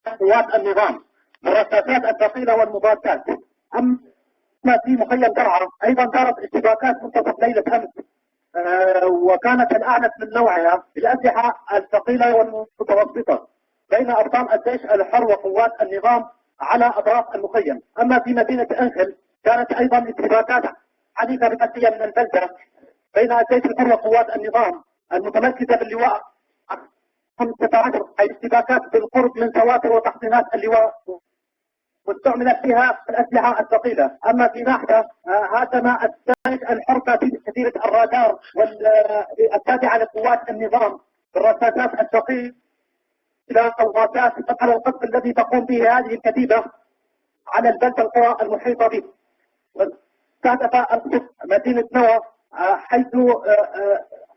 قوات النظام بالرصاصات الثقيلة والمضادات. أما في مخيم درعا أيضا دارت اشتباكات منتصف ليلة أمس، وكانت الأعنف من نوعها بالأسلحة الثقيلة والمتوسطة بين أبطال الجيش الحر وقوات النظام على أطراف المخيم. أما في مدينة أنخل كانت أيضا اشتباكات عنيفة بقضية من البلدة بين الجيش الحر وقوات النظام المتمركزة باللواء 15، أي اشتباكات بالقرب من سواتر وتحصينات اللواء واستعملت فيها الأسلحة الثقيلة. أما في ناحية هاجم الجيش الحر كتيبة الرادار والتابعة لقوات النظام بالرصاصات الثقيلة الغازات على القصف الذي تقوم به هذه الكتيبة على البلدة القرى المحيطة به. واستهدف القصف مدينة نوى حيث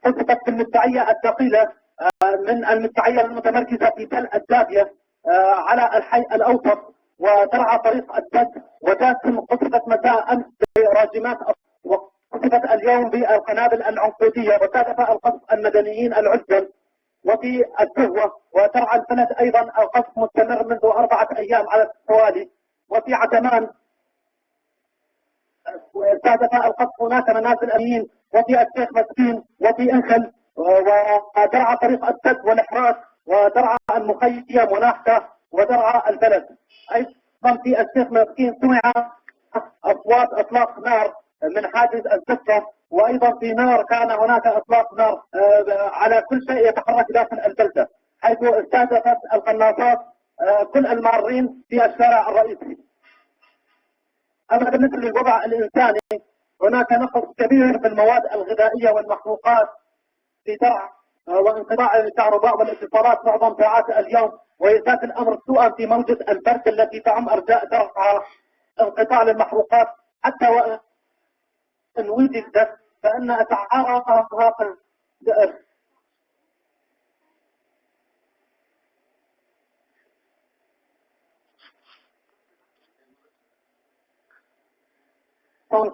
قصفت بالمدفعية الثقيلة من المدفعية المتمركزة في تل الدافية على الحي الأوسط وترعى طريق السد، وجاسم قصفت مساء أمس براجمات وقصفت اليوم بالقنابل العنقودية، وستهدف القصف المدنيين العزل. وفي الكهوة وترعى البلد أيضا القصف مستمر منذ 4 أيام على التوالي. وفي عتمان استهدف القصف هناك منازل أمين، وفي الشيخ مسكين، وفي أنخل، وترعى طريق السد والإحراج، وترعى المخيم وناحته، وترعى البلد. أيضا في الشيخ مسكين سمع أصوات إطلاق نار من حاجز الزفة، وأيضا في نار كان هناك إطلاق نار على كل شيء يتحرك داخل البلدة، حيث استهدفت القناصات كل المارين في الشارع الرئيسي. أما بالنسبة للوضع الإنساني هناك نقص كبير في المواد الغذائية والمحروقات في درعا، وانقطاع الكهرباء والاتصالات معظم ساعات اليوم، ويزداد الأمر سوءا في موجة البرد التي تعم أرجاء درعا. انقطاع للمحروقات حتى وإن وجدت فإن أسعارها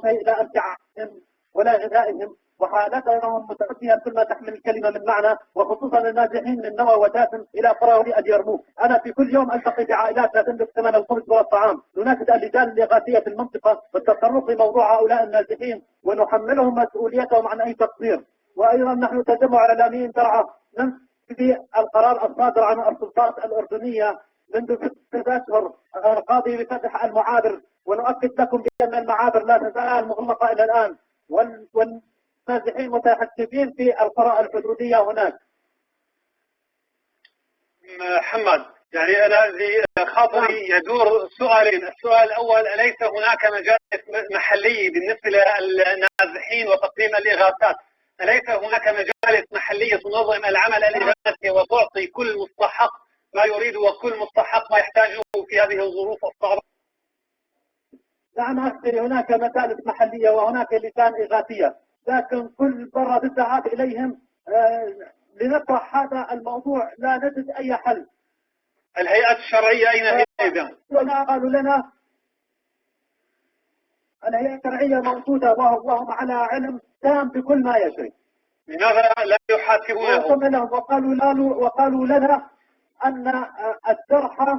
شيء لا أمتعهم ولا غذائهم، وحالتهم متعدية كل ما تحمل الكلمة من معنى، وخصوصا النازحين من نوى وجاسم إلى قرى اليرموك. أنا في كل يوم ألتقي بعائلات لا تملك ثمن الخبز ولا الطعام، نناشد اللجان الإغاثية في المنطقة بالتصرف في موضوع هؤلاء النازحين ونحملهم مسؤوليتهم عن أي تقصير. وأيضا نحن تجمع إعلاميين درعا ننفي القرار الصادر عن السلطات الأردنية منذ 6 أشهر القاضي بفتح المعابر، ونؤكد لكم بأن المعابر لا تزال مغلقة إلى الآن، والنازحين متحسبين في القرى الحدودية هناك. محمد، يعني أنا خاطري يدور سؤالين. السؤال الأول، أليس هناك مجالس محلية بالنسبة للنازحين وتقديم الإغاثات؟ أليس هناك مجالس محلية تنظم العمل الإغاثي وتعطي كل مستحق ما يريد وكل مستحق ما يحتاجه في هذه الظروف الصعبة؟ نعم أخي، هناك مجالس محلية وهناك لجان إغاثية، لكن كل مرة بالذهاب إليهم لنطرح هذا الموضوع لا نجد أي حل. الهيئات الشرعية أين هي إذا؟ قالوا لنا الهيئة الشرعية موجودة وهم على علم تام بكل ما يجري. لماذا لا يحاسبونه؟ وقالوا لنا أن الجرحى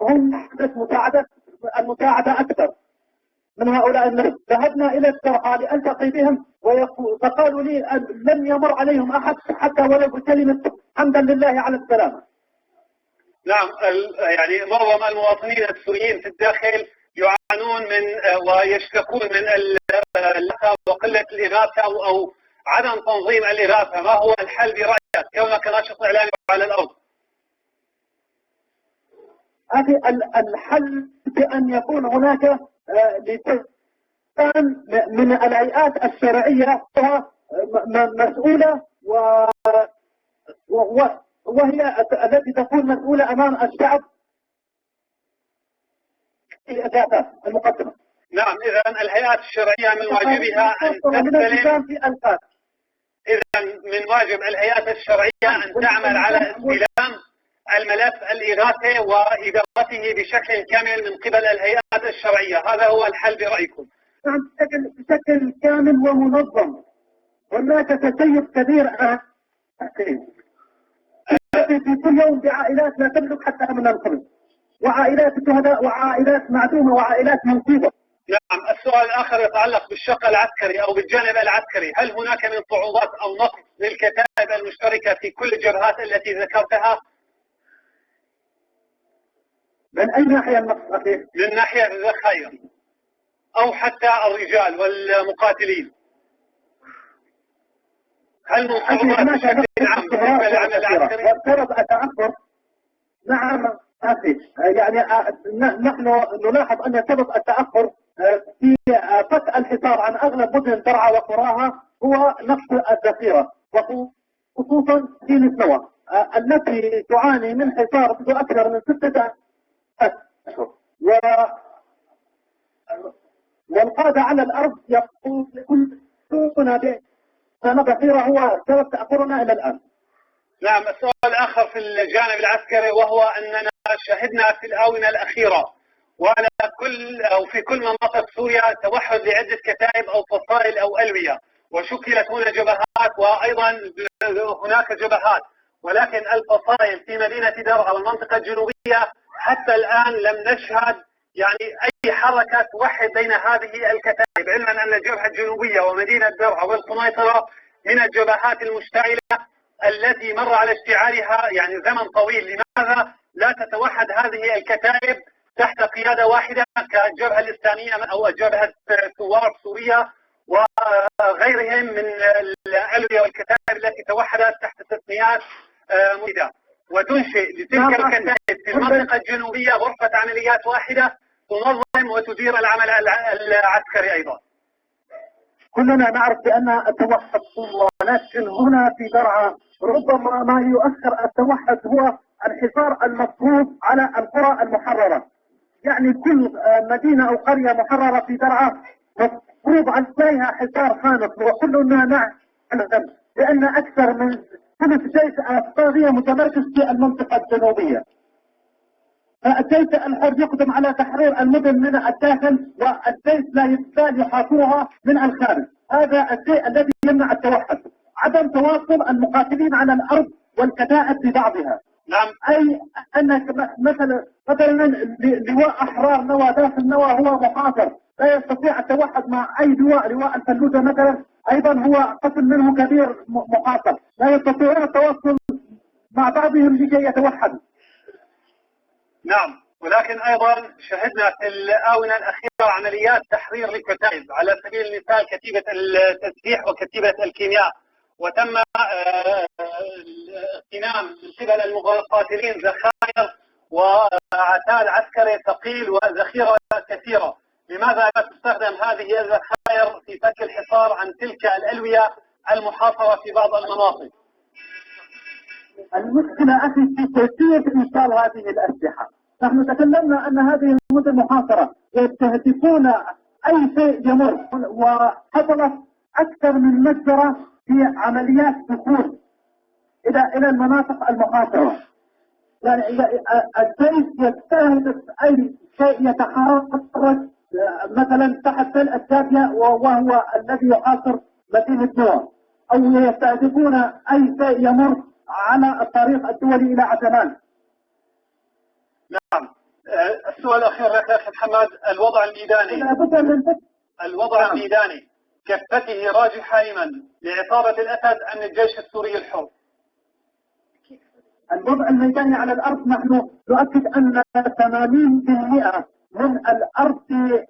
هم نحدث المساعدة أكثر من هؤلاء الناس. ذهبنا إلى الجرحى لألتقي بهم فقالوا لي لن يمر عليهم أحد حتى ولو بكلمة حمدا لله على السلامة. نعم، يعني معظم المواطنين السوريين في الداخل يعانون من ويشتكون من اللقاء وقلة الإغاثة أو عدم تنظيم الإغاثة. ما هو الحل برأيك كونك ناشط إعلامي على الأرض؟ الحل بأن يكون هناك من الهيئات الشرعية مسؤولة وهي التي تكون مسؤولة أمام الشعب في الإغاثات المقدمة. نعم، إذا الهيئات الشرعية من واجبها أن تستلم. إذا من واجب الهيئات الشرعية أن تعمل على استلام الملف الإغاثي وإدارته بشكل كامل من قبل الهيئات الشرعية. هذا هو الحل برأيكم؟ نعم، بشكل كامل ومنظم. هناك تسيب كبير في كل يوم بعائلات لا تملك حتى من الخبز. وعائلات الشهداء وعائلات معدومة وعائلات منقوبة. نعم. السؤال الآخر يتعلق بالشق العسكري أو بالجانب العسكري، هل هناك من صعوبات أو نقص للكتائب المشتركة في كل الجبهات التي ذكرتها؟ من أي ناحية النقص أخي؟ من ناحية الذخائر أو حتى الرجال والمقاتلين، هل من صعوبات بشكل عام بالنسبة للعمل العسكري؟ وافترض التأخر. نعم أخي، يعني نحن نلاحظ أن سبب التأخر في فتح الحصار عن أغلب مدن درعا وقراها هو نقص الذخيرة، وخصوصا مدينة نوى التي تعاني من حصار منذ أكثر من 6 أشهر، والقادة على الأرض يقولون بأن ذخيرة هو سبب تأخرنا إلى الآن. نعم. السؤال الآخر في الجانب العسكري، وهو أننا شهدنا في الآونة الأخيرة وعلى في كل مناطق سوريا توحد لعدة كتائب أو فصائل أو ألوية، وشكلت هنا جبهات وأيضا هناك جبهات، ولكن الفصائل في مدينة درعا والمنطقة الجنوبية حتى الآن لم نشهد يعني أي حركة توحد بين هذه الكتائب، علما أن الجبهة الجنوبية ومدينة درعا والقنيطرة من الجبهات المشتعلة التي مر على اشتعالها يعني زمن طويل. لماذا لا تتوحد هذه الكتائب تحت قيادة واحدة كالجبهة الإسلامية أو جبهة ثوار سوريا وغيرهم من الألوية والكتائب التي توحدت تحت تسميات مفيدة، وتنشئ لتلك الكتائب في المنطقة الجنوبية غرفة عمليات واحدة تنظم وتدير العمل العسكري أيضا؟ كلنا نعرف بأن التوحد ولكن هنا في درعا ربما ما يؤخر التوحد هو الحصار المفروض على القرى المحررة. يعني كل مدينة أو قرية محررة في درعا مفروض عليها حصار خانق، وكلنا نعلم بأن أكثر من ثلث جيش الطاغية متمركز في المنطقة الجنوبية. الجيش الحر يقدم على تحرير المدن من الداخل، والجيش لا يزال يحاصرها من الخارج. هذا الشيء الذي يمنع التوحد، عدم تواصل المقاتلين على الأرض والكتائب ببعضها. نعم. أي أن مثلا لواء أحرار نوى داخل نوى هو محاصر، لا يستطيع التوحد مع أي لواء الفلوجة مثلا أيضا هو قسم منه كبير محاصر، لا يستطيعون التواصل مع بعضهم لكي يتوحدوا. نعم. ولكن أيضا شهدنا في الآونة الأخيرة عمليات تحرير للكتائب، على سبيل المثال كتيبة التسليح وكتيبة الكيمياء، وتم اغتنام من قبل المقاتلين ذخائر وعتاد عسكري ثقيل وذخيرة كثيرة. لماذا لا تستخدم هذه الذخائر في فك الحصار عن تلك الألوية المحاصرة في بعض المناطق؟ المشكلة أخي في كيفية إيصال هذه الأسلحة. نحن تكلمنا أن هذه المدن محاصرة يستهدفون أي شيء يمر، وحصلت أكثر من مجزرة في عمليات دخول إلى المناطق المحاصرة. يعني الجيش يستهدف أي شيء يتحرك مثلا تحت تل السابية وهو الذي يحاصر مدينة نوى، أو يستهدفون أي شيء يمر على الطريق الدولي إلى عجمان. نعم. السؤال الأخير لك أخي محمد، الوضع الميداني كفته راجحة لمن؟ لعصابة الأسد أم الجيش السوري الحر؟ الوضع الميداني على الأرض نحن نؤكد أن 80% من الأرض في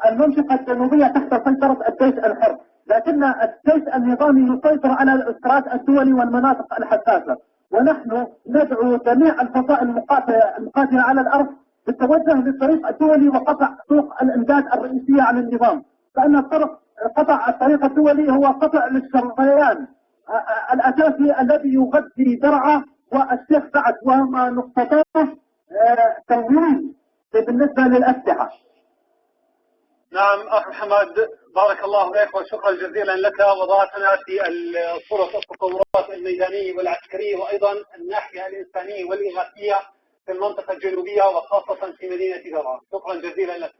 المنطقة الجنوبية تحت سيطرة الجيش الحر، لكن الجيش النظامي يسيطر على الإسرات الدولي والمناطق الحساسة، ونحن ندعو جميع الفصائل المقاتلة على الأرض بالتوجه للطريق الدولي وقطع سوق الإمداد الرئيسية عن النظام، فإن قطع الطريق الدولي هو قطع للشريان الأساسي الذي يغذي درعا والشيخ سعد، وهما نقطتان تمويل بالنسبة للأسلحة. نعم أخي محمد، بارك الله فيك وشكرا جزيلا لك، وضعتنا في صورة التطورات الميدانية والعسكرية وأيضا الناحية الإنسانية والإغاثية في المنطقة الجنوبية وخاصة في مدينة درعا. شكرا جزيلا لك.